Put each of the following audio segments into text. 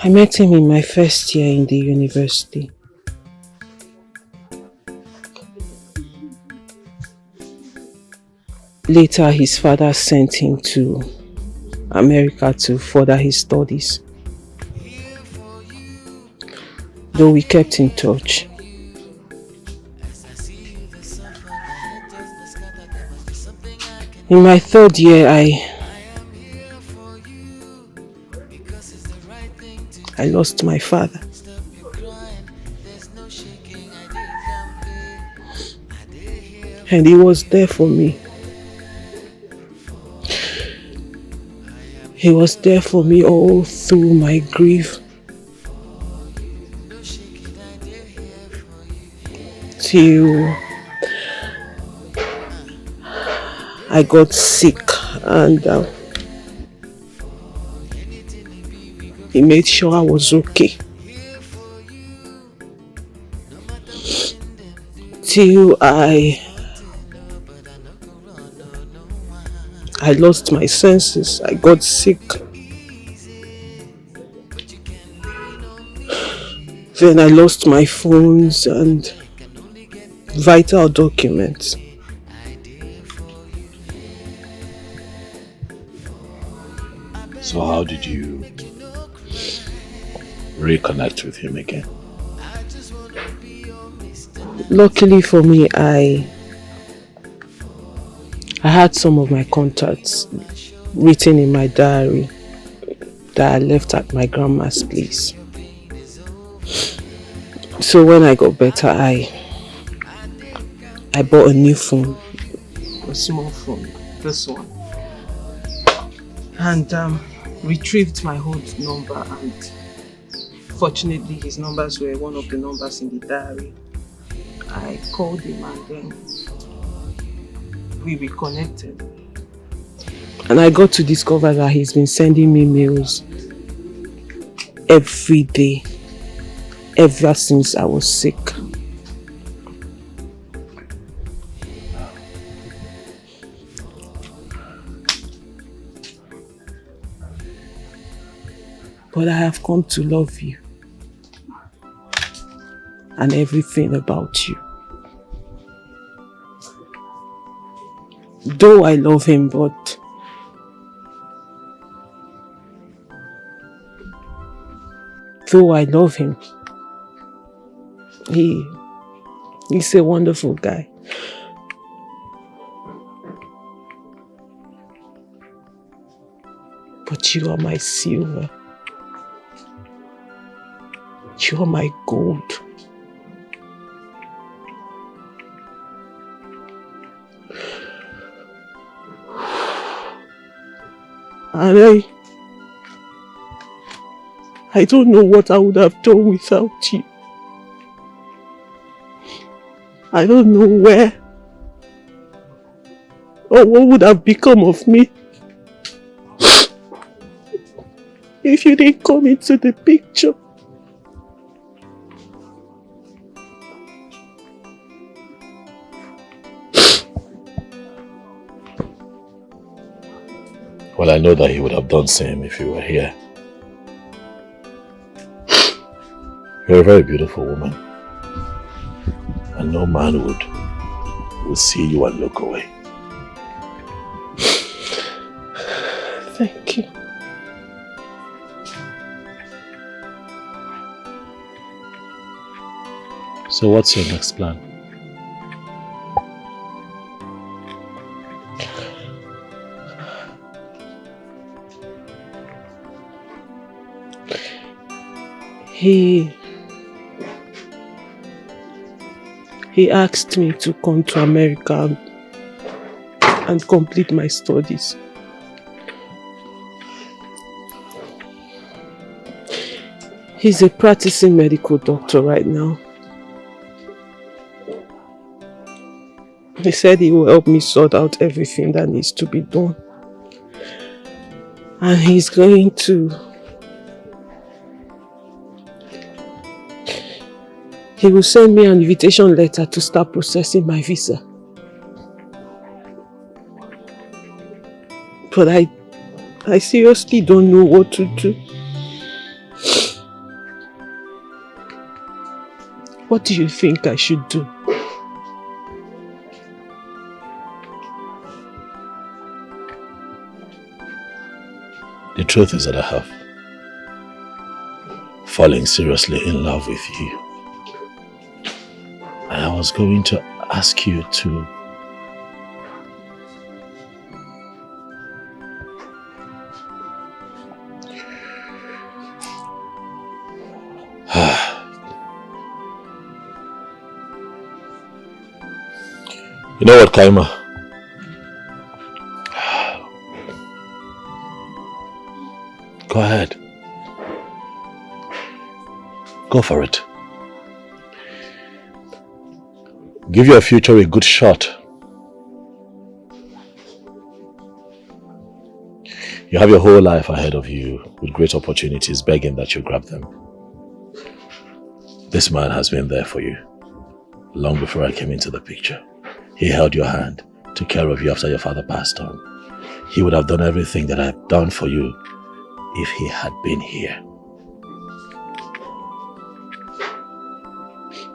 I met him in my first year in the university. Later, his father sent him to America to further his studies. Though we kept in touch. In my third year, I lost my father. And he was there for me. He was there for me all through my grief. Till I got sick and he made sure I was okay. Till I lost my senses, I got sick. Then I lost my phones and vital documents. So how did you reconnect with him again? Luckily for me, I had some of my contacts written in my diary that I left at my grandma's place. So when I got better, I bought a new phone, a small phone, this one, and retrieved my old number, and fortunately his numbers were one of the numbers in the diary. I called him and then we reconnected. And I got to discover that he's been sending me mails every day, ever since I was sick. But I have come to love you and everything about you. Though I love him, but he's a wonderful guy. But you are my silver. You are my gold. And I don't know what I would have done without you. I don't know where or what would have become of me if you didn't come into the picture. Well, I know that he would have done the same if you were here. You're a very beautiful woman. And no man would see you and look away. Thank you. So what's your next plan? He asked me to come to America and complete my studies. He's a practicing medical doctor right now. He said he will help me sort out everything that needs to be done. And he's going to... He will send me an invitation letter to start processing my visa. But I seriously don't know what to do. What do you think I should do? The truth is that I have fallen seriously in love with you. And I was going to ask you to You know what, Kaima? Go ahead. Go for it. Give your future a good shot. You have your whole life ahead of you with great opportunities begging that you grab them. This man has been there for you long before I came into the picture. He held your hand, took care of you after your father passed on. He would have done everything that I've done for you if he had been here.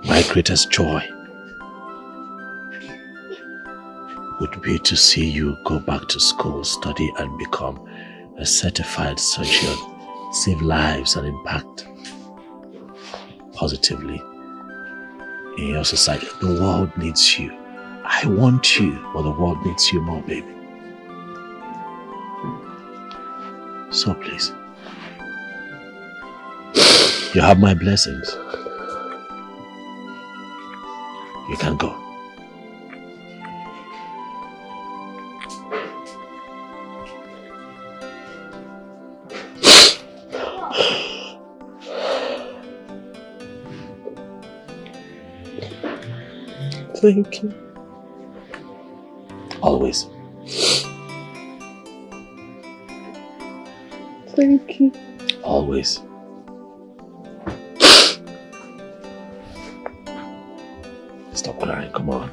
My greatest joy would be to see you go back to school, study and become a certified surgeon, save lives and impact positively in your society. The world needs you. I want you, but the world needs you more, baby. So please, you have my blessings. You can go. Thank you. Always. Thank you. Always. Stop crying, come on.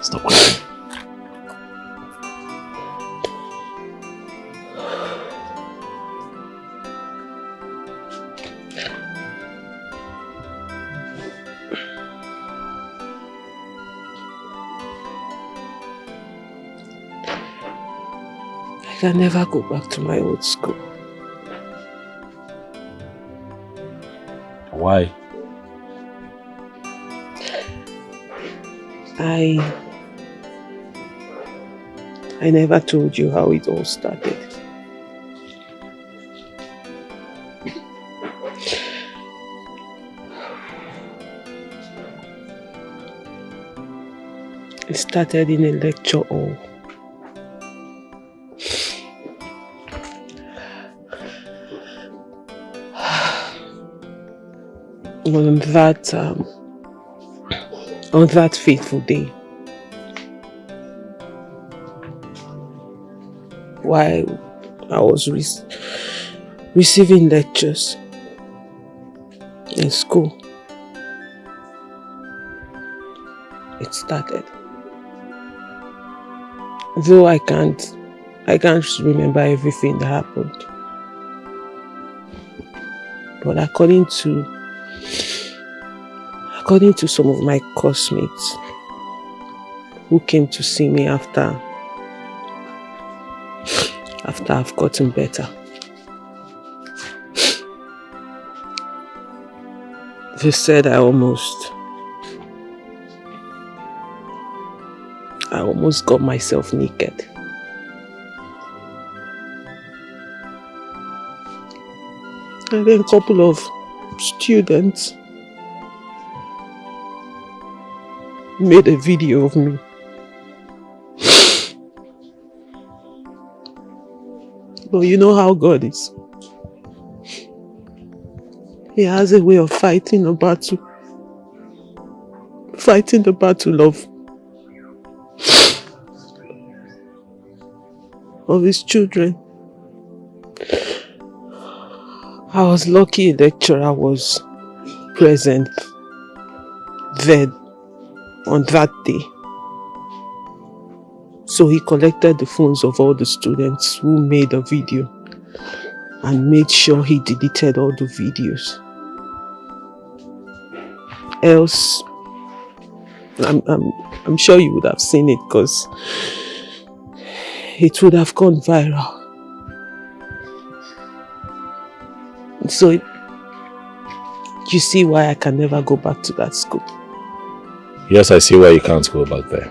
Stop crying. I can never go back to my old school. Why? I never told you how it all started. It started in a lecture hall. On that fateful day, while I was receiving lectures in school, it started. Though I can't remember everything that happened, but according to some of my classmates who came to see me after I've gotten better, they said I almost got myself naked. And then a couple of students made a video of me. But you know how God is. He has a way of fighting the battle of his children. I was lucky a lecturer was present then on that day. So he collected the phones of all the students who made a video and made sure he deleted all the videos. else I'm sure you would have seen it because it would have gone viral. So you see why I can never go back to that school. Yes, I see why you can't go back there.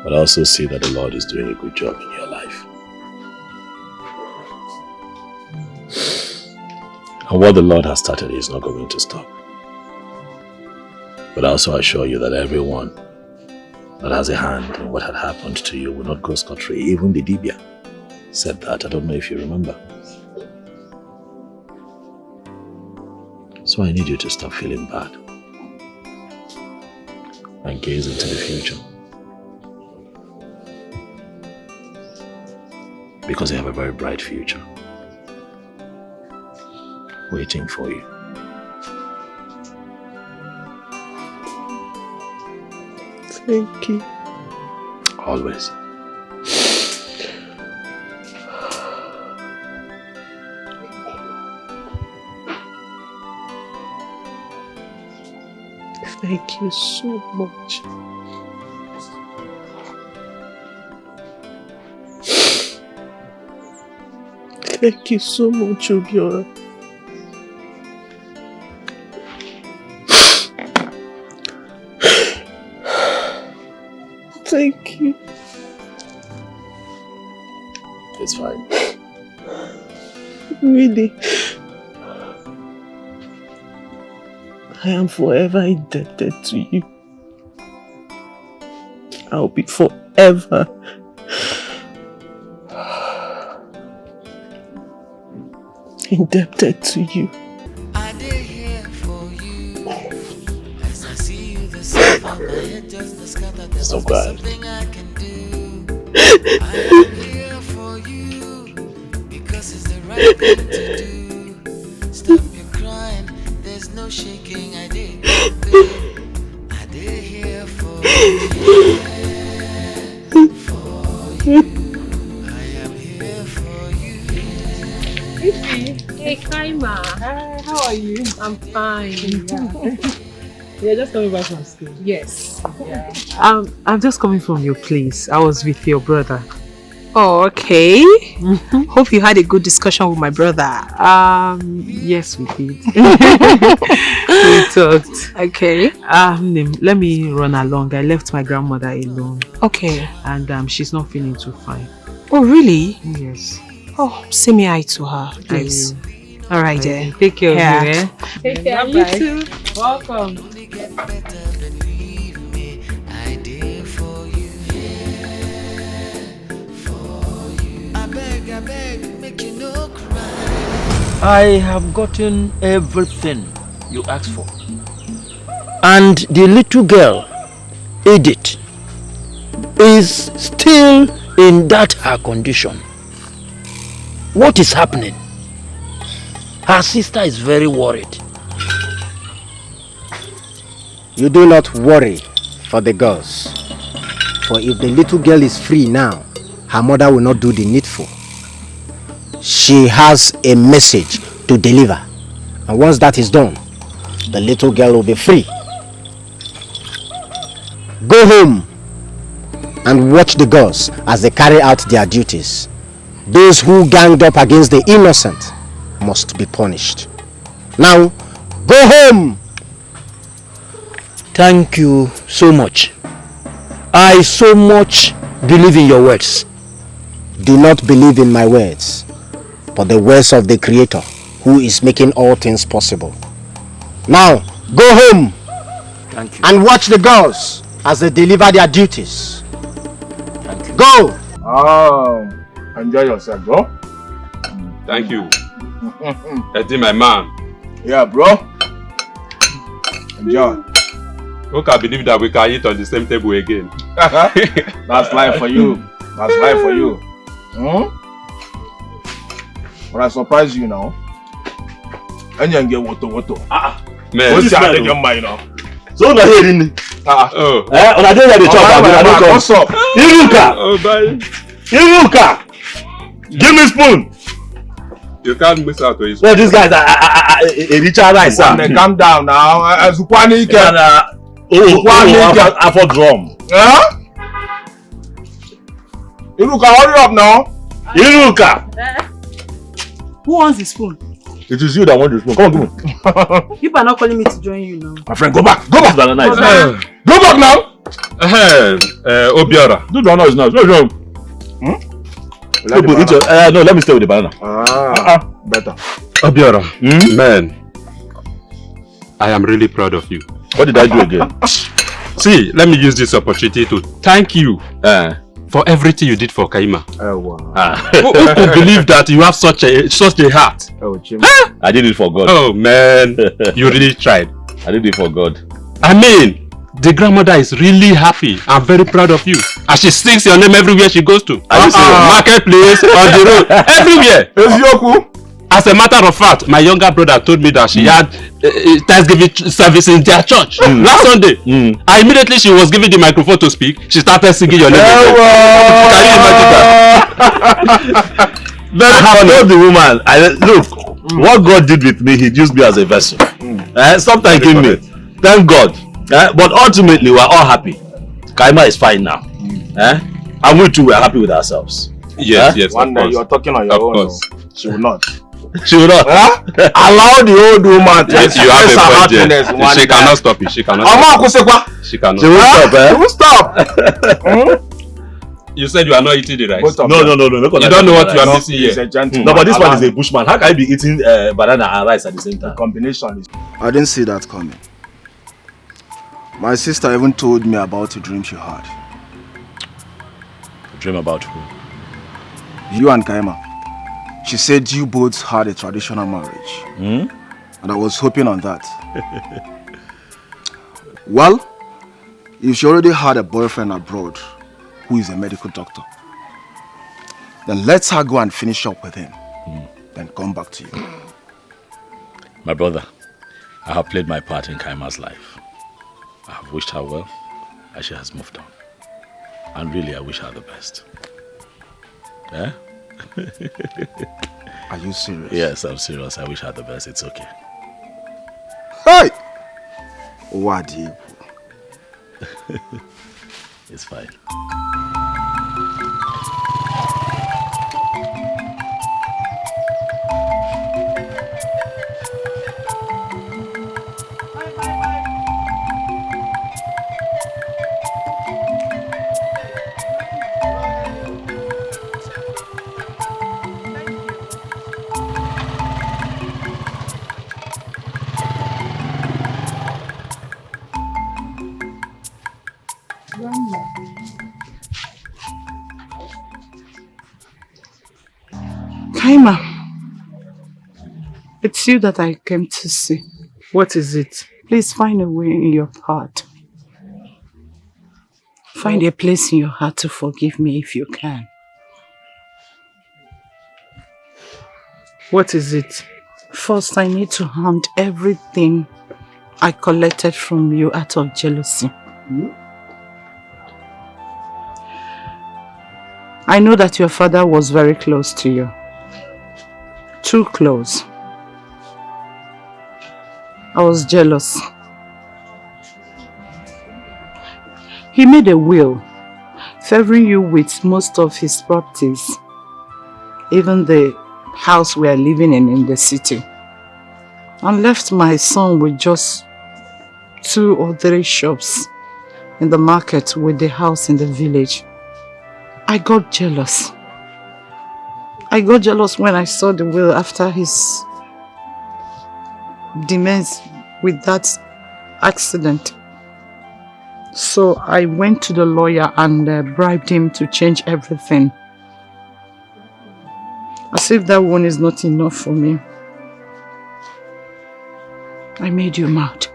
But I also see that the Lord is doing a good job in your life. And what the Lord has started is not going to stop. But I also assure you that everyone that has a hand in what had happened to you will not go scot-free. Even the Dibia said that. I don't know if you remember. So I need you to stop feeling bad and gaze into the future. Because you have a very bright future waiting for you. Thank you. Always. Thank you so much. Thank you so much, Obiora. Thank you. It's fine. Really. I am forever indebted to you. I'll be forever indebted to you. I did here for you. As I see you, the sun on my head just the scatter. There's So glad. something I can do. I am here for you because it's the right thing to do. Stop your crying. There's no shaking. I did here for you. For you. I am here for you. Hey, Kaima. Hi, how are you? I'm fine. You're just coming back from school. Yes. Yeah. I'm just coming from your place. I was with your brother. Oh, okay. Hope you had a good discussion with my brother. Yes, we did. We talked. Okay. Let me run along. I left my grandmother alone, Okay. and she's not feeling too fine. Oh, really? Yes. Oh, say me hi to her, please. All right, then. Take care Yeah. of you, eh? Take care. You too. Welcome. Only get better, believe me. I did for you. For you. I beg, make you no cry. I have gotten everything you asked for. And the little girl, Edith, is still in that her condition. What is happening? Her sister is very worried. You do not worry for the girls. For if the little girl is free now, her mother will not do the needful. She has a message to deliver. And once that is done, the little girl will be free. Go home and watch the girls as they carry out their duties. Those who ganged up against the innocent must be punished. Now, go home! Thank you so much. I so much believe in your words. Do not believe in my words, but the words of the Creator, who is making all things possible. Now, go home. Thank you. And watch the girls as they deliver their duties. Thank you. Go! Enjoy yourself, bro. Thank you. Eddie, my man. Yeah, bro. Enjoy. Who can believe that we can eat on the same table again? That's life for you. That's life for you. But I surprise you now. And you get woto. Man, What's your mind now? So na here in. oh. On a day that they talk about, What's up? Iruka! Oh, bye. Iruka! Give me spoon! You can't miss out with his. No, these guys, Richard rice. Calm down now. Zukwani can. For drum. Huh? Iruka, hurry up now. Iruka. Who wants this phone? It is you that want this phone. Come on, give me. People are not calling me to join you now. My friend, go back. Go back. Go back now. Obiora. Do the noise now. No, let me stay with the banana. Better. Obiora, man, I am really proud of you. What did I do again? See, let me use this opportunity to thank you for everything you did for Kaima. Oh wow. Who could believe that you have such a heart? Oh, Jim. I did it for God. Oh man, you really tried. I did it for God. I mean, the grandmother is really happy. I'm very proud of you. And she sings your name everywhere she goes to. Marketplace, on the road, everywhere. As a matter of fact, my younger brother told me that she had Thanksgiving service in their church last Sunday. And immediately she was given the microphone to speak, she started singing your name. Can you imagine that? I have told the woman, look, what God did with me, He used me as a vessel. Stop thanking me. Thank God. But ultimately, we are all happy. Kaima is fine now. And we too, we are happy with ourselves. Yes, yes. One day you're talking on your own. She will not. She will not. Allow the old woman to yes, you have a budget. She cannot stop it. She cannot stop it. She cannot. She will stop. She will stop. You said you are not eating the rice. No. You don't know what you are missing here. No, but this one is a bushman. How can I be eating banana and rice at the same time? The combination is... I didn't see that coming. My sister even told me about a dream she had. A dream about who? You and Kaima. She said you both had a traditional marriage. And I was hoping on that. Well, if she already had a boyfriend abroad who is a medical doctor, then let her go and finish up with him. Then come back to you. My brother, I have played my part in Kaima's life. I have wished her well, and she has moved on. And really, I wish her the best. Eh? Are you serious? Yes, I'm serious. I wish her the best. It's okay. Hey! What do you? It's fine. Kaima, it's you that I came to see. What is it? Please find a way in your heart. Find a place in your heart to forgive me if you can. What is it? First, I need to hand everything I collected from you out of jealousy. I know that your father was very close to you. Too close. I was jealous. He made a will, favoring you with most of his properties, even the house we are living in the city, and left my son with just 2 or 3 shops in the market with the house in the village. I got jealous. I got jealous when I saw the will after his demise with that accident. So I went to the lawyer and bribed him to change everything. As if that one is not enough for me. I made you mad.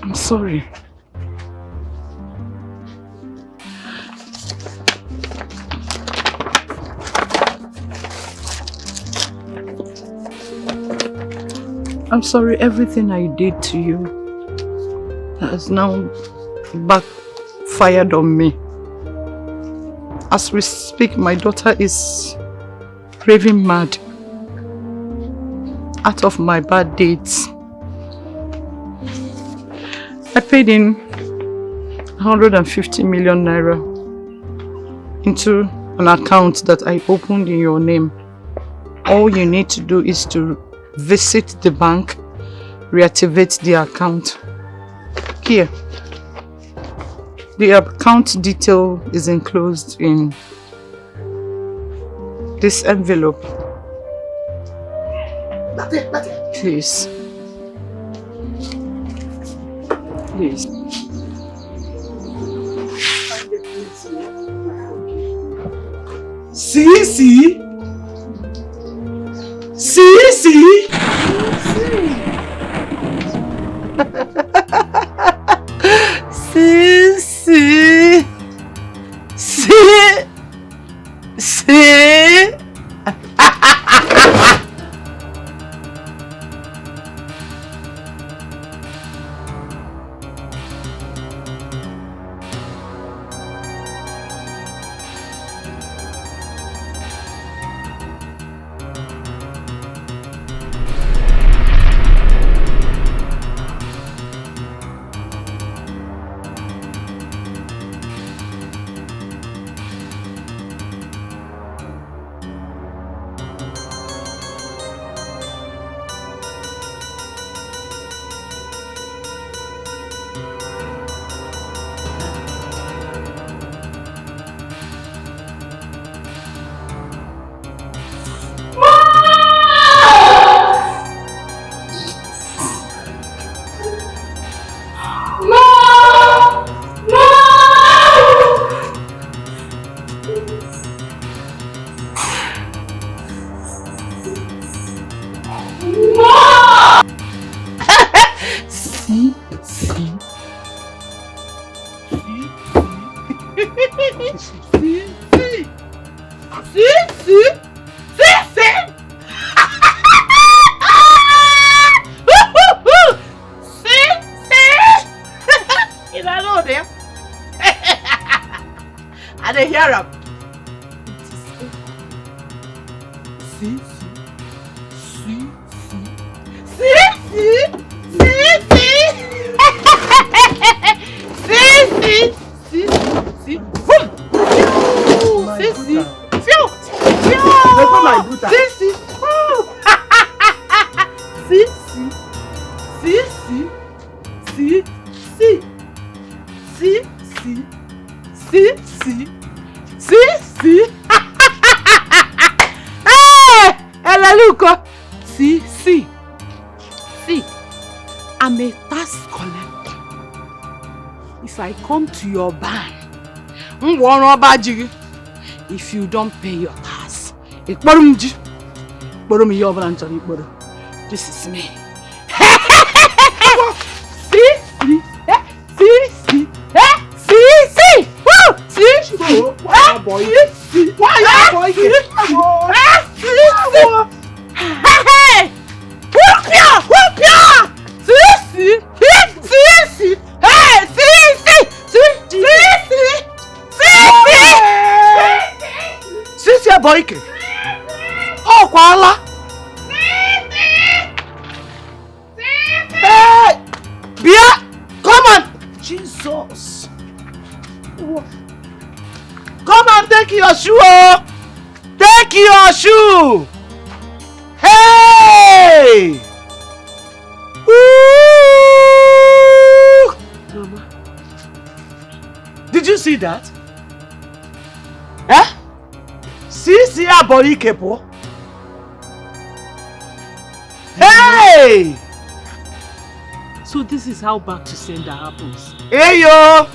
I'm sorry. I'm sorry, everything I did to you has now backfired on me. As we speak, my daughter is raving mad. out of my bad dates. I paid in 150 million naira into an account that I opened in your name. All you need to do is to visit the bank, reactivate the account. Here. The account detail is enclosed in this envelope. Please. Please. See? See? I'm a tax collector. If I come to your bank, if you don't pay your tax, this is me. Boyke. Oh, Kuala. Hey, Bia, come on. Jesus. Come on, take your shoe. Take your shoe. Hey. Woo. Mama. Did you see that? Eh? See a boy kepo. Hey! So this is how back to sender happens. Hey yo!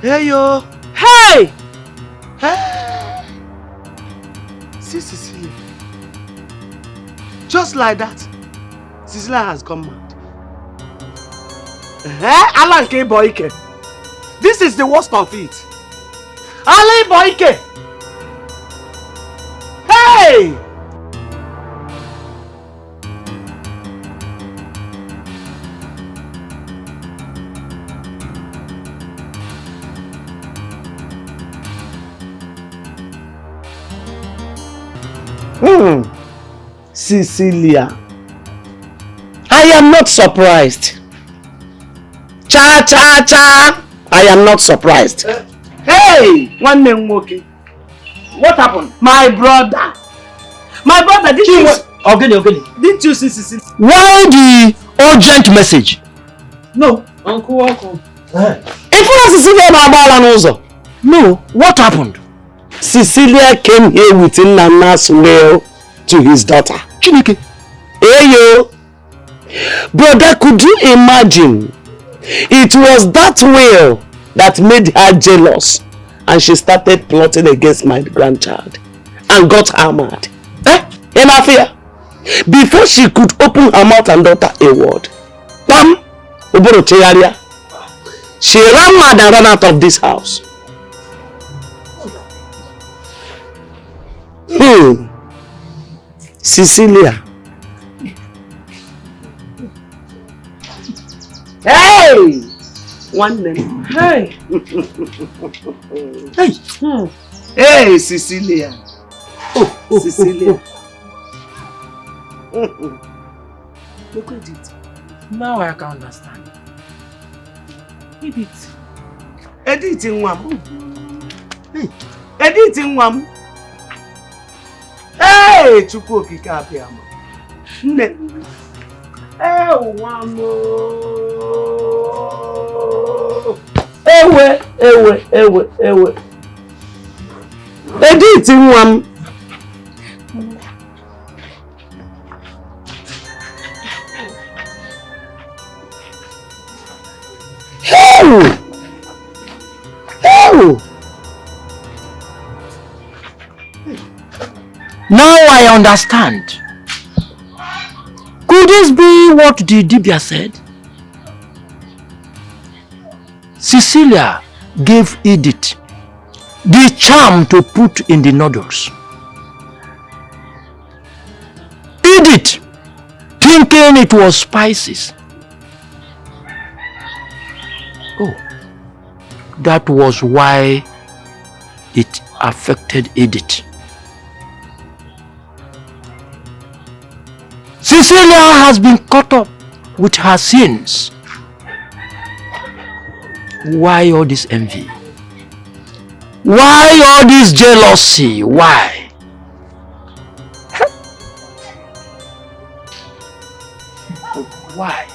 Hey yo! Hey! Hey! See Cecilia. Just like that, Cecilia has gone mad. Alan K. Boyke. This is the worst of it. Alan Boyke! Hey! Cecilia. I am not surprised. Cha cha cha! I am not surprised. Hey! One name Woki. What happened? My brother, did you... Didn't you see Cecilia? Why the urgent message? No, Uncle. If you Cecilia Mabala No, what happened? Cecilia came here with Nana's will to his daughter. Chineke. Hey yo! Brother, could you imagine? It was that will that made her jealous, and she started plotting against my grandchild and got her mad. Enafia, before she could open her mouth and utter a word, Pam, she ran mad and ran out of this house. Cecilia. Hey! One name. Hey! Hey! Hey, Cecilia. Cecilia. Look at it. Now I can understand. Edith. Edith in one. Edith in one. Hey! Chukwu okike abịama. Nne. Ewe. Edith nwa m. Now I understand. Could this be what the Dibia said? Cecilia gave Edith the charm to put in the noodles. Edith, thinking it was spices. Oh, that was why it affected Edith. Cecilia has been caught up with her sins. Why all this envy? Why all this jealousy? Why? Why?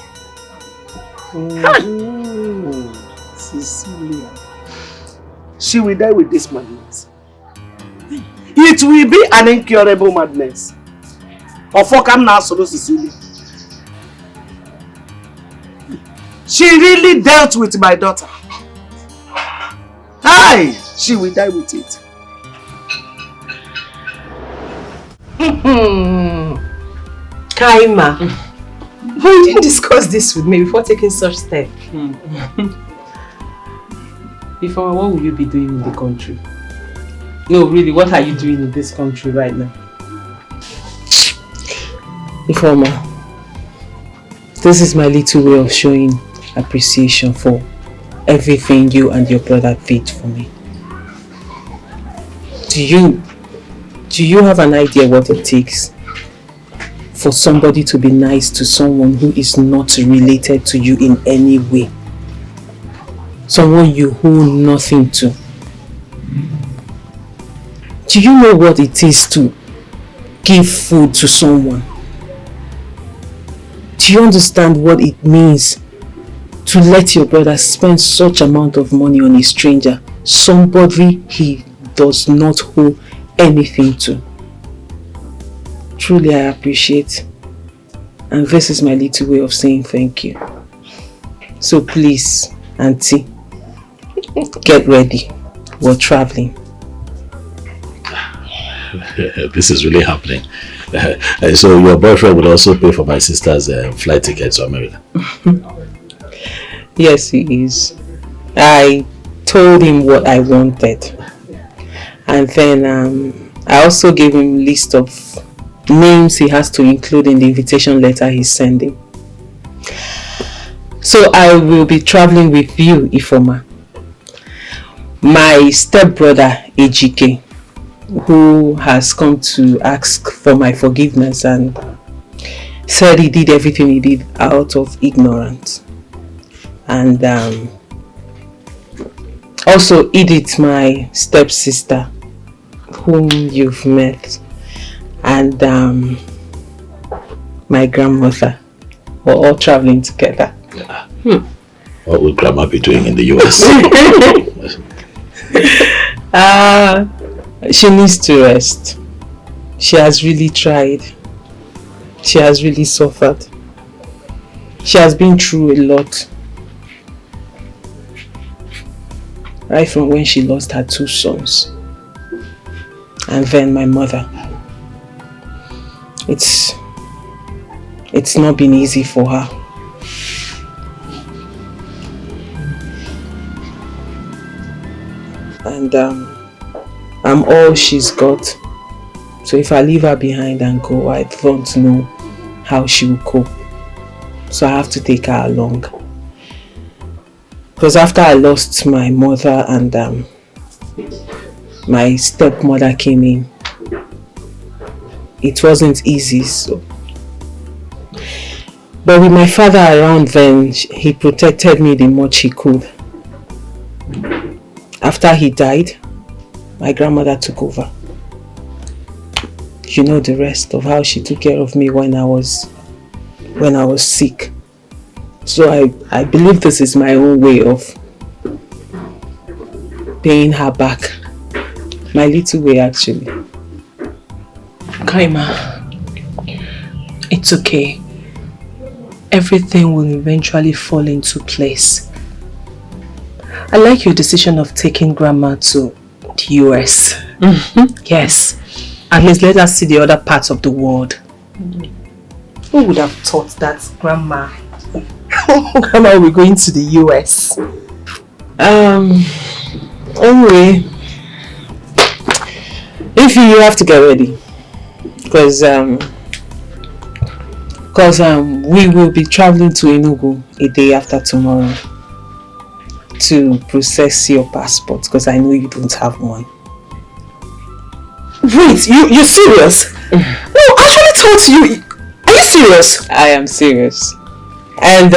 Cecilia. She will die with this madness. It will be an incurable madness. Or for come now, solo Cecilia. She really dealt with my daughter. Aye, she will die with it. Kaima, you didn't discuss this with me before taking such step. Before, what will you be doing in the country? No, really, what are you doing in this country right now? Ifeoma, this is my little way of showing appreciation for everything you and your brother did for me. Do you have an idea what it takes for somebody to be nice to someone who is not related to you in any way? Someone you owe nothing to. Do you know what it is to give food to someone? Do you understand what it means to let your brother spend such amount of money on a stranger, somebody he does not owe anything to? Truly, I appreciate, and this is my little way of saying thank you. So please, Auntie, get ready. We're traveling. This is really happening. So your boyfriend would also pay for my sister's flight ticket to America? Yes, he is. I told him what I wanted. And then I also gave him a list of names he has to include in the invitation letter he's sending. So I will be traveling with you, Ifeoma. My stepbrother, Ejike, who has come to ask for my forgiveness and said he did everything he did out of ignorance. And also Edith, my stepsister, whom you've met, and my grandmother were all traveling together. What will Grandma be doing in the US? She needs to rest. She has really tried. She has really suffered. She has been through a lot. Right from when she lost her 2 sons. And then my mother. It's not been easy for her. And I'm all she's got. So if I leave her behind and go, I don't know how she will cope. So I have to take her along. Because after I lost my mother and my stepmother came in, it wasn't easy. So, but with my father around then, he protected me the much he could. After he died, my grandmother took over. You know the rest of how she took care of me when I was sick. So I believe this is my own way of paying her back. My little way, actually. Kaima, it's okay. Everything will eventually fall into place. I like your decision of taking Grandma to the US. Yes. At least let us see the other parts of the world. Who would have thought that Grandma will be going to the US? Anyway, if you have to get ready, because we will be traveling to Enugu a day after tomorrow to process your passport, because I know you don't have one. Wait, you're serious? No, I actually thought you... Are you serious? I am serious. And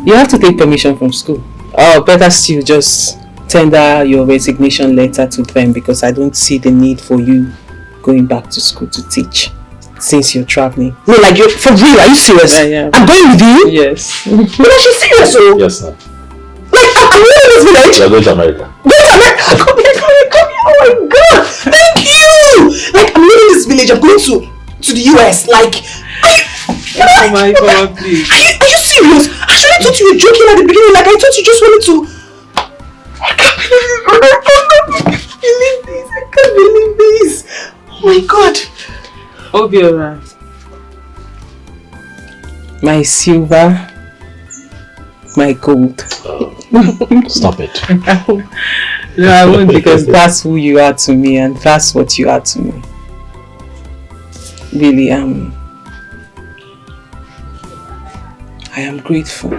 you have to take permission from school. Or better still, just tender your resignation letter to them, because I don't see the need for you going back to school to teach since you're traveling. No, like, you're for real? Are you serious? I am. I'm going with you? Yes. No, she's serious, oh. Yes, sir. Like, I'm leaving this village. You're going to America. Go to America. Come here. Oh my God. Thank you. Like, I'm leaving this village. I'm going to the US. Like, oh my God, please. Are you serious? I actually thought you were joking at the beginning. Like, I thought you just wanted to... I can't believe this. I can't believe this. Oh my God. I'll be alright. My silver, my gold. Stop it. No, I won't, because that's who you are to me and that's what you are to me. Really, I am grateful.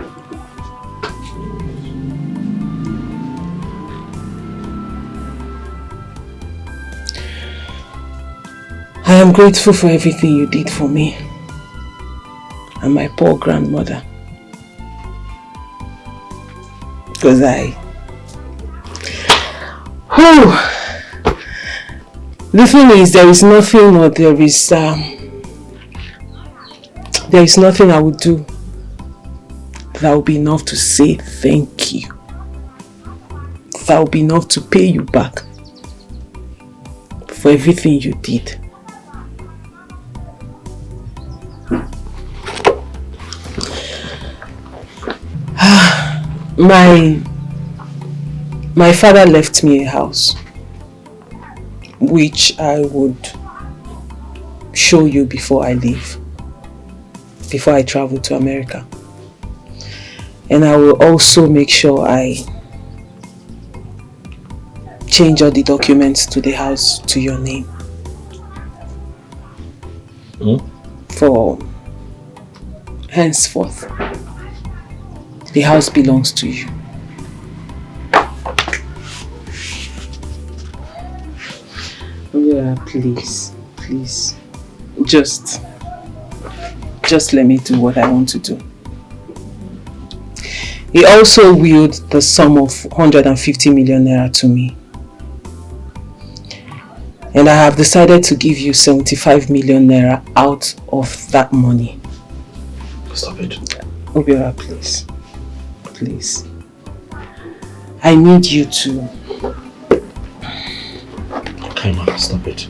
I am grateful for everything you did for me and my poor grandmother. Because the thing is, there is nothing I would do that would be enough to say thank you. That would be enough to pay you back for everything you did. My father left me a house, which I would show you before I leave, before I travel to America. And I will also make sure I change all the documents to the house to your name. For henceforth, the house belongs to you. Yeah, please. Please. Just let me do what I want to do. He also willed the sum of 150 million naira to me. And I have decided to give you 75 million naira out of that money. Stop it. Obiora, please. Please. I need you to... Kaima, stop it.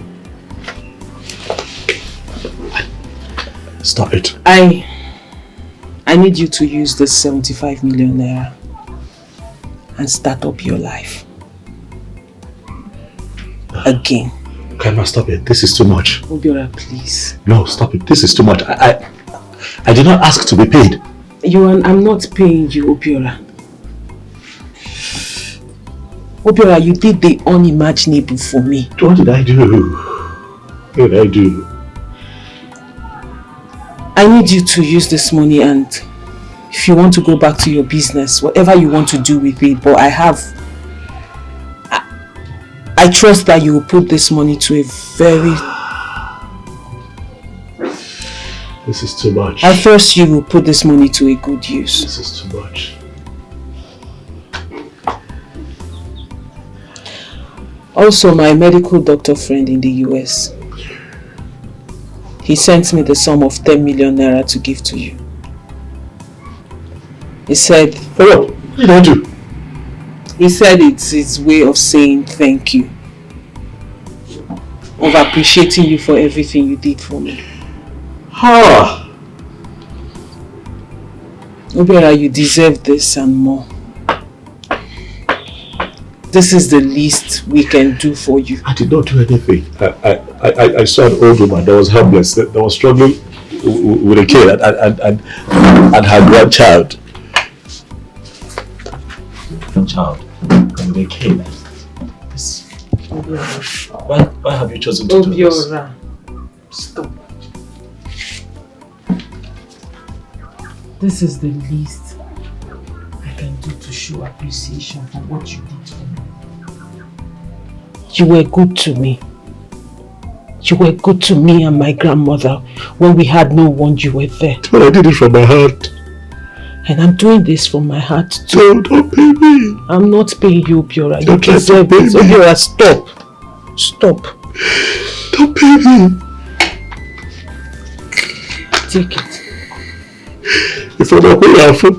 Stop it. I need you to use this 75 million naira and start up your life. Again. Kaima, stop it. This is too much. Obiora, please. No, stop it. This is too much. I did not ask to be paid. I'm not paying you, Obiora. Obiora, you did the unimaginable for me. What did I do? What did I do? I need you to use this money, and if you want to go back to your business, whatever you want to do with it, but I trust that you will put this money to a very... This is too much. I trust you will put this money to a good use. This is too much. Also, my medical doctor friend in the US, he sent me the sum of 10 million naira to give to you. He said... Hello, what did I do? He said it's his way of saying thank you. Of appreciating you for everything you did for me. Ah. Obiora, you deserve this and more. This is the least we can do for you. I did not do anything. I saw an old woman that was helpless, that was struggling with a kid and her grandchild. Grandchild with a kid. Why have you chosen to do this? Obiora, stop. This is the least I can do to show appreciation for what you did for me. You were good to me. You were good to me and my grandmother when we had no one. You were there. But I did it from my heart. And I'm doing this from my heart too. No, don't pay me. I'm not paying you, Obiora. You Don't deserve pay it. me. Obiora, stop. Stop. Don't pay me. Take it. If I'm not paying,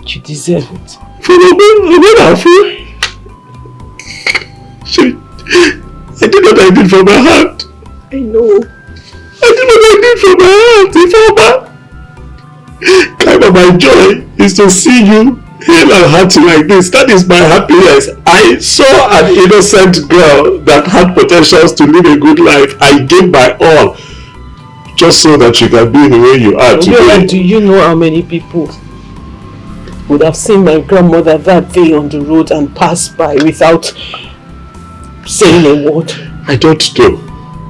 you deserve it. If I'm not paying, I did what I did from my heart. I know. I did what I did from my heart. Kind of my joy is to see you hale and hearty like this. That is my happiness. I saw an innocent girl that had potentials to live a good life. I gave my all just so that you can be the way you are today. Do you know how many people would have seen my grandmother that day on the road and passed by without saying a word? I don't know.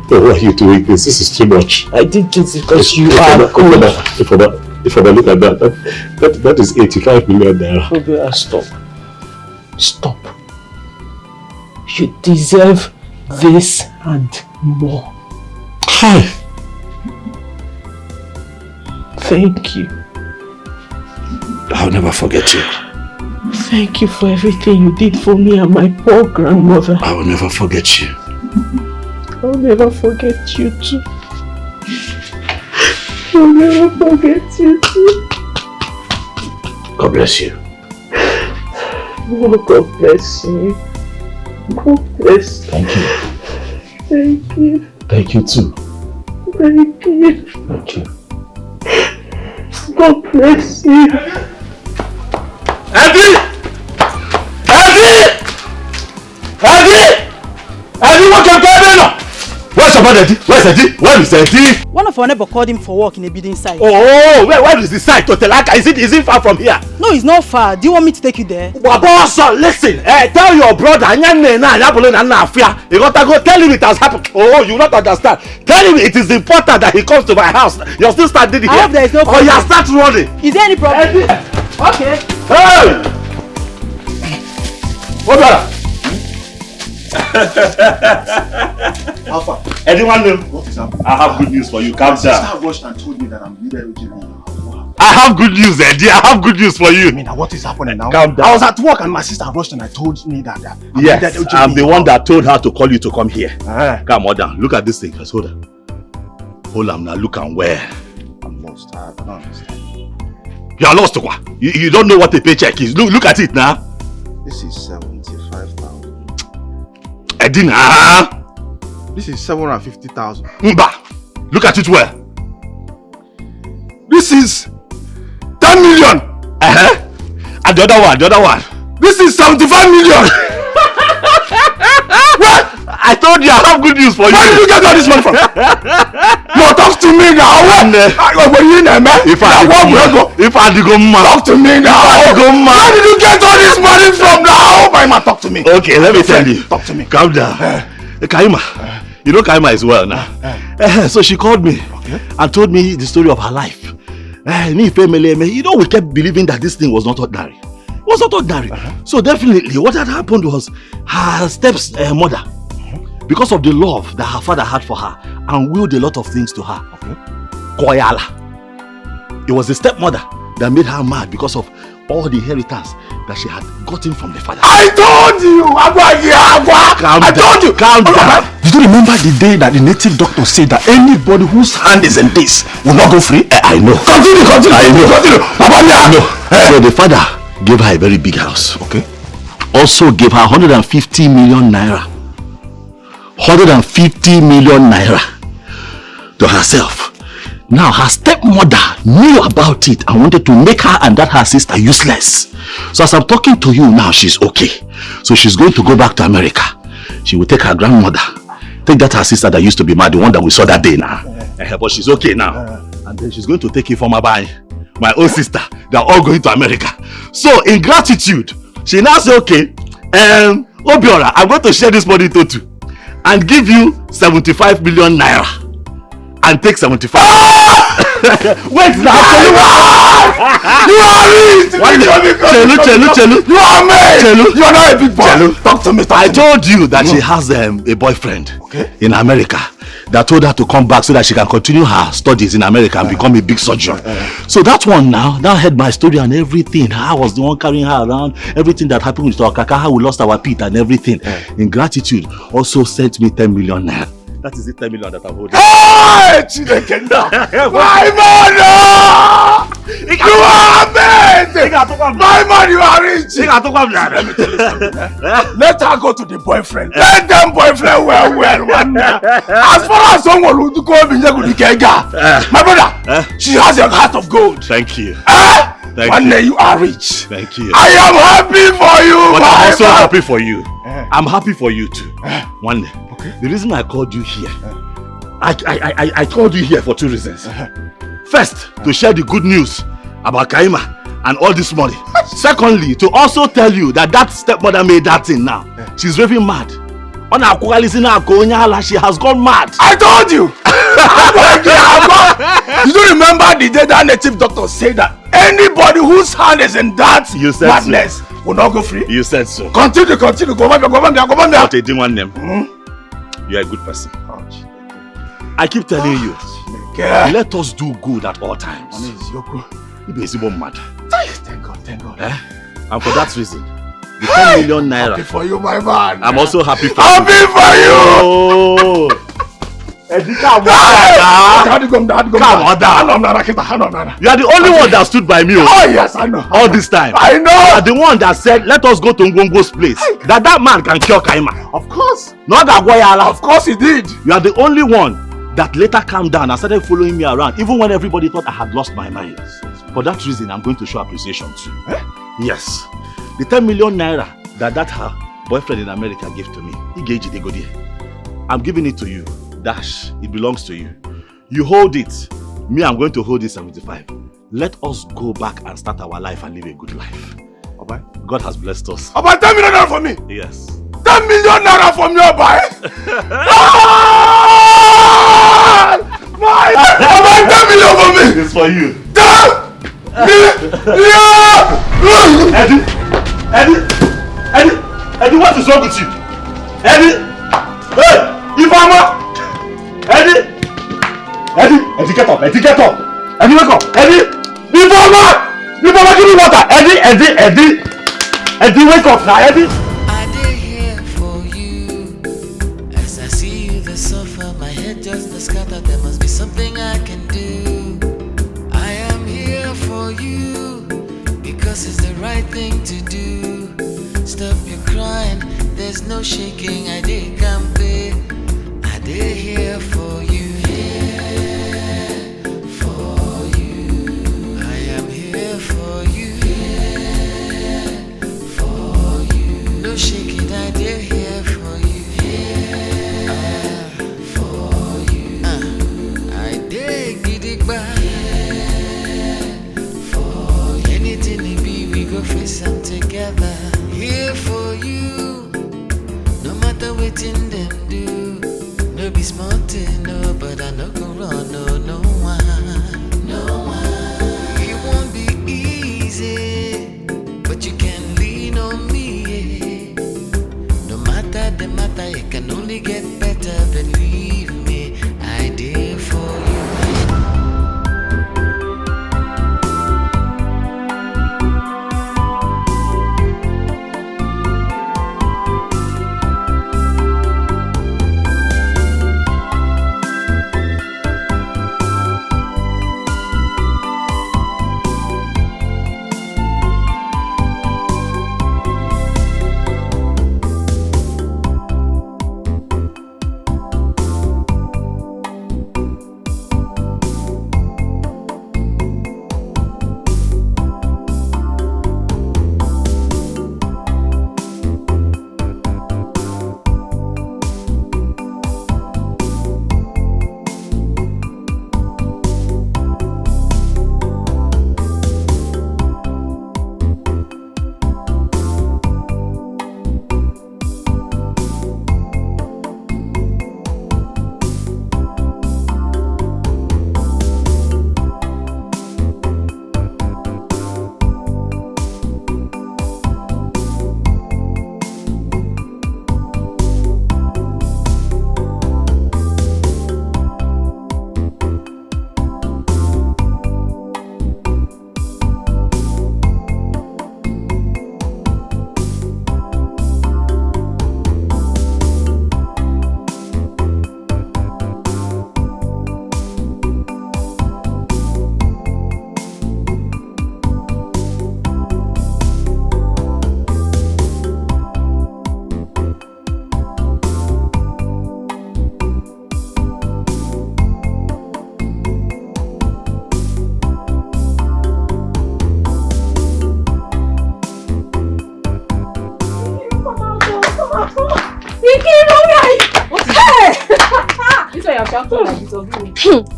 Why are you doing this? This is too much. I did this because you are good. If I look at that is 85 million naira. Obiora, stop. Stop. You deserve this and more. Hi. Thank you. I'll never forget you. Thank you for everything you did for me and my poor grandmother. I will never forget you. I'll never forget you too. I'll never forget you too. God bless you. Oh, God bless you. God bless you. Thank you. Thank you. Thank you too. Thank you. Thank you. God bless you. Eddie! What can I do? Where's your Eddie? Where's Eddie? Where is Eddie? One of our neighbor called him for work in a building site. Oh, where is the site? Totelaka? Is it far from here? No, it's not far. Do you want me to take you there? Boss, listen. Tell your brother. You got to go tell him it has happened. Oh, you not understand. Tell him it is important that he comes to my house. You're still standing here. I hope there is no problem. Oh, you start running. Is there any problem? Eddie. Okay. Hey! What Alpha. Anyone know? What is happening? I have good news for you. Calm My sister down. rushed and told me that I'm needed urgently now. I have good news, Eddie. I have good news for you. I mean, what is happening now? Calm down. I was at work and my sister rushed and I told me that I'm Yes, needed urgently. I'm the one that told her to call you to come here. Come on down. Look at this thing. Just hold on. Hold on now. Look and where. I'm lost. I don't understand. You are lost, Okwa. You don't know what a paycheck is. Look at it now. This is 75,000. Edina. This is 750,000. Mba. Look at it well. This is 10 million. And the other one. This is 75 million. What? I told you I have good news for you. Where did you get all this money from? No, talk to me now. If I go mad. Talk to me now. Where did you get all this money from now? My man, talk to me. Okay, let me tell you. Talk to me. Calm down. Kaima. You know Kaima is well now. So she called me and told me the story of her life. You know, we kept believing that this thing was not ordinary. It was not ordinary. So definitely what had happened was her stepmother, because of the love that her father had for her, and willed a lot of things to her. Koyala. It was the stepmother that made her mad because of all the inheritance that she had gotten from the father. I told you! I told you! Calm down. Did you remember the day that the native doctor said that anybody whose hand is in this will not go free? I know. Continue. I know. So the father gave her a very big house. Okay. Also gave her 150 million naira. 150 million naira to herself. Now her stepmother knew about it and wanted to make her and her sister useless. So as I'm talking to you now, she's okay. So she's going to go back to America. She will take her grandmother, take that her sister that used to be mad, the one that we saw that day now. But she's okay now. And then she's going to take Ifeoma, my own sister. They're all going to America. So in gratitude, she now says, okay, Obiora, I'm going to share this money to Tout and give you 75 million naira. And take 75. Wait now! You are rich! Chelu. You are made! You are not a big boy! Talk to me. I told you that she has a boyfriend in America that told her to come back so that she can continue her studies in America and become a big surgeon. So that one now heard my story and everything. I was the one carrying her around. Everything that happened with our kaka, how we lost our Pete and everything. In gratitude, also sent me 10 million naira. That is the 10 million that I'm holding. Hey! My man! You are amazing! My man, you are rich! Let me tell you something. Let her go to the boyfriend. Let them boyfriend well. As far as someone who go my brother, she has a heart of gold. Thank you. One day you are rich. Thank you. I am happy for you, but I'm also man. happy for you. I'm happy for you too. One day. The reason I called you here, I called you here for two reasons. First, to share the good news about Kaima and all this money. Secondly, to also tell you that stepmother made that thing now. She's raving mad. She has gone mad. I told you! Did you remember the day that native doctor said that anybody whose hand is in that madness will not go free? You said so. Continue. Go back. But they didn't want them. You're a good person. I keep telling you, let us do good at all times. Thank God. And for that reason, the 10 million naira. Happy for you, my man. I'm also happy for you. Happy for you! Oh! Come on down. You are the only one that stood by me. Oh yes, I know. All this time. I know. You are the one that said, let us go to Ngongo's place. That man can cure Kaima. Of course. Not that Goyala. Of course he did. You are the only one that later calmed down and started following me around, even when everybody thought I had lost my mind. For that reason, I'm going to show appreciation too. Yes. The 10 million naira that her boyfriend in America gave to me, I'm giving it to you. Dash, it belongs to you. You hold it. Me, I'm going to hold it 75. Let us go back and start our life and live a good life. Okay. God has blessed us. About 10 million naira for me? Yes. 10 million naira from your boy? About 10 million for me? It's for you. 10 million! Eddie, what is wrong with you? Eddie! Hey! Ifa! Eddie! Eddie, get up! Eddie, get up! Eddie, wake up! Eddie! Before give me water! Eddie, wake up now, Eddie! I did here for you. As I see you, the sofa, my head just the scatter. There must be something I can do. I am here for you because it's the right thing to do. Stop your crying, there's no shaking. I did campaign. I did here for you. Here for you. I am here for you. Here for you. No shaking, I did here for you. Here for you. I did get it back. For you. Anything it be, we go face them together. Here for you. No matter what in them do. No be smart, no, but I no go run, no one. It won't be easy, but you can lean on me. No matter the matter, it can only get better. Believe me, I did for you.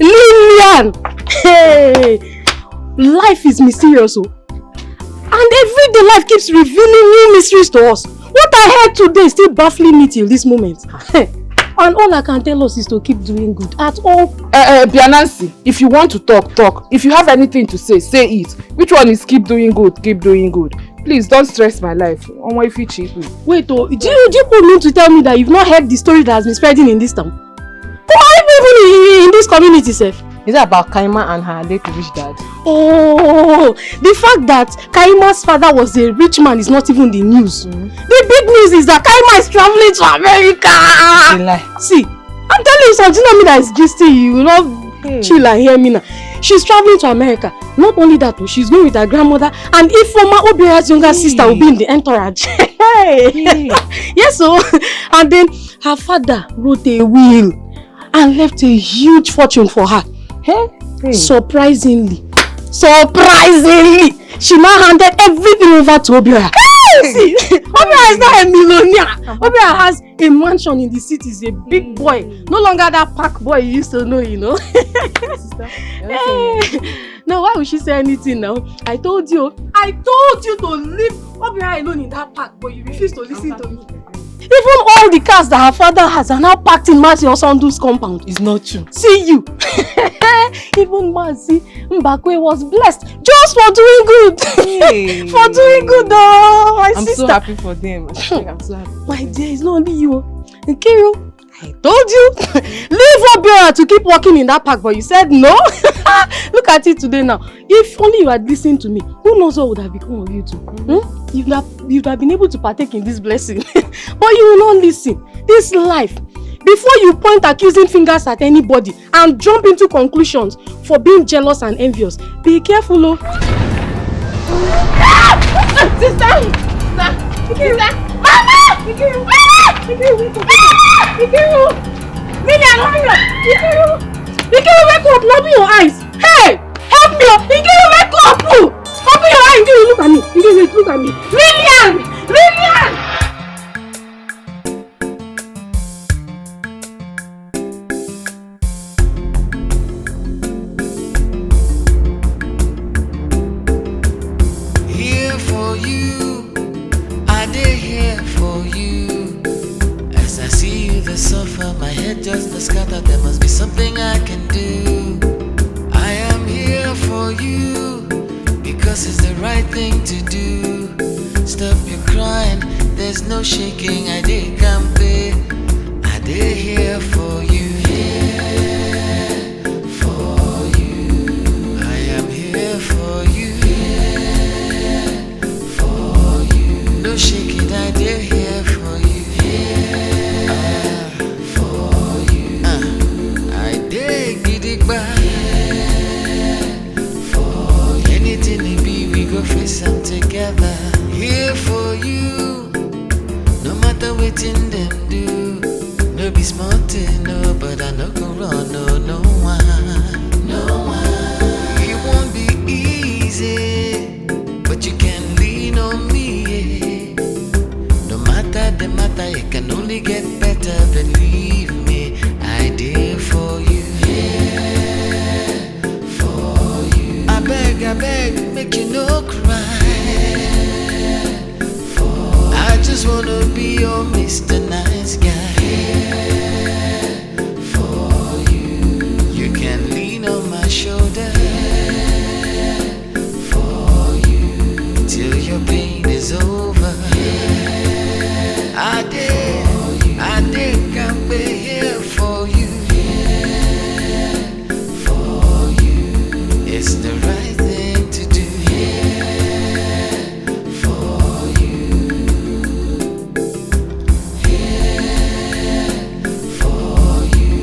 Lillian! Hey! Life is mysterious, oh. And everyday life keeps revealing new mysteries to us. What I heard today is still baffling me till this moment. And all I can tell us is to keep doing good at all. Bianansi, if you want to talk, talk. If you have anything to say, say it. Which one is keep doing good, keep doing good? Please don't stress my life. On my feet cheap. Wait, oh, do you mean to tell me that you've not heard the story that has been spreading in this town? Why even in this community, sef? Is it about Kaima and her late rich dad? Oh, the fact that Kaima's father was a rich man is not even the news. The big news is that Kaima is traveling to America. See, I'm telling you something, not me that is gisty. You will not chill and hear me now. She's traveling to America. Not only that, she's going with her grandmother, and Ifoma Obia's younger sister will be in the entourage. Yes, so and then her father wrote a will and left a huge fortune for her. Surprisingly, she now handed everything over to Obia. See, Obia is not a millionaire. Obia has a mansion in the city. He's a big boy. No longer that park boy you used to know, you know. Now, why would she say anything now? I told you to leave Obia alone in that park, but you refused to listen to me. Even all the cars that her father has are now packed in Marcy Osondu's compound. It's not true. See you. Even Marcy Mbakwe was blessed just for doing good. For doing good, though, my sister. I'm so happy for them. I'm so happy. My dear, it's not only you. Nkiru, I told you. Leave Obiora to keep working in that park, but you said no. Look at it today now. If only you had listened to me, who knows what would have become of you two? You'd have been able to partake in this blessing. But you will not listen. This life, before you point accusing fingers at anybody and jump into conclusions for being jealous and envious, be careful, oh. Sister! Mama! Lillian, wake up! Open your eyes! Hey! Help me! Wake up! Open your eyes! Look at me! Look at me! Lillian! Here for you, I did here for you. As I see you, the suffer, my head just scattered. There must be something I can do. I am here for you because it's the right thing to do. Stop your crying, there's no shaking. I did campaign, I did here for you. Here for you, I am here for you. No shaking, I dare here for you. For you. I dare get it back. For anything it be, we go face them together. Here for you. No matter what in them do. No be smart, no, but I no go run, no one. No one. It won't be easy, but you can lean on me. The matter, it can only get better, believe me. I did for you. For you. I beg, make you no cry. I just wanna be your Mr. Nice Guy. For you. You can lean on my shoulder. For you. Till your pain is over. I did come here for you. For you. It's the right thing to do. For you. For you.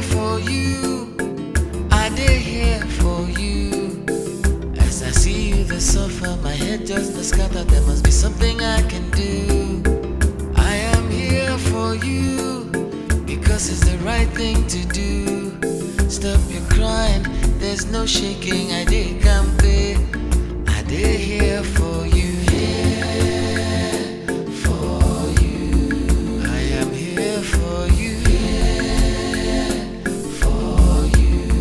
For you. I did here for you. As I see you, the suffer, my head just scattered. There must be something I can do. I am here for you because it's the right thing to do. Stop your crying, there's no shaking. I did campaign, I did here for you. For you, I am here for you.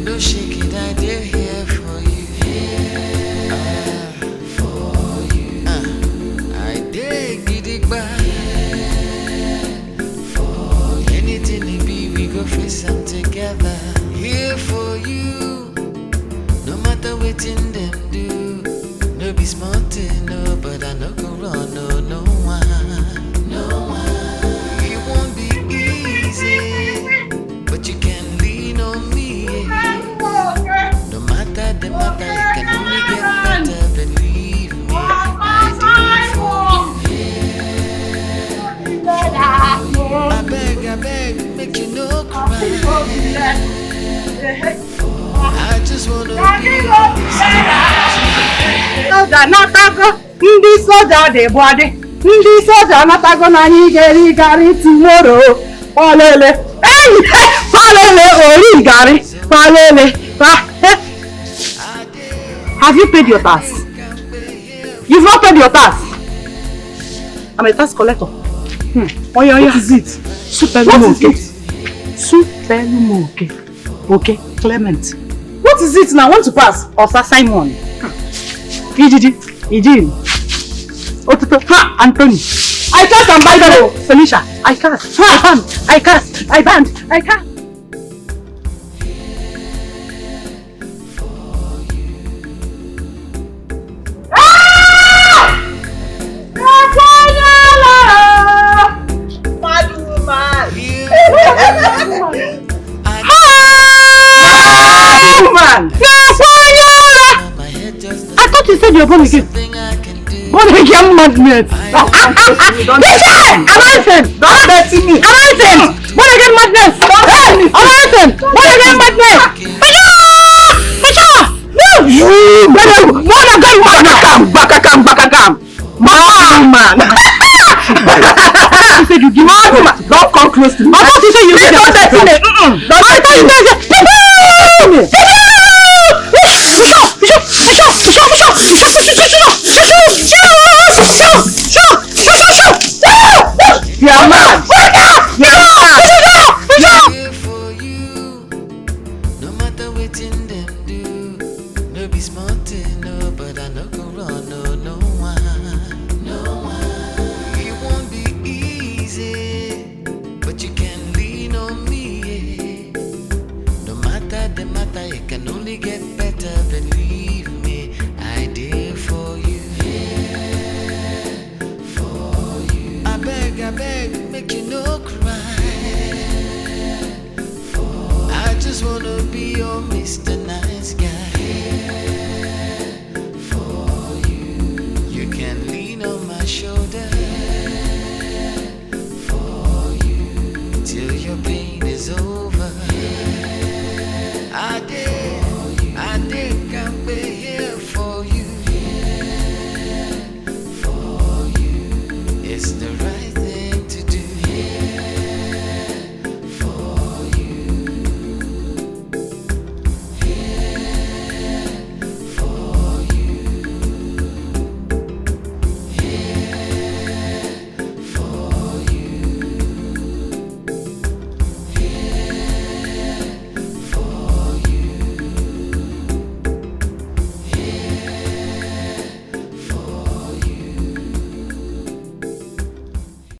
No shaking, I dare here for you. For you. I dare get it back. For anything it be, we go face them together. Here for you. No matter what in them do. No be smart, no, but I no go run, no one. No one. It won't be easy, but you can lean on me. No matter the matter, it can only get better, believe me. I beg, make you no cry. I just wanna be Soja natago, ndị soja dị bọdị, ndị soja natago na anyị ga-eri garị tomorrow. Palele, palele, ori garị, palele. Have you paid your tax? You've not paid your tax. I'm a tax collector. What is it? Superlumoke. Okay, Clement. What is it now? Want to pass? Or Simon? Ijiji. Ha! Anthony! I can't and by Felicia! I can't! I can't! I can't! I can't! I thought you said you're born again. Born again madness. Anointing. Don't let me. Anointing. Born again madness. Anointing. Born again madness. Bakakam. Man. You said you give me. Don't come close to me. I thought you said you said don't let me. Don't let me. You're mad. For you, no matter what in them do, no be smart, no, but I no go run, no one. It won't be easy, but you can lean on me. No matter the matter, it can only get better. Believe me, I did for you. For you. I beg, make you no cry. I just wanna be your Mr. Nice Guy. For you, you can lean on my shoulder. For you, till your pain is over. I did.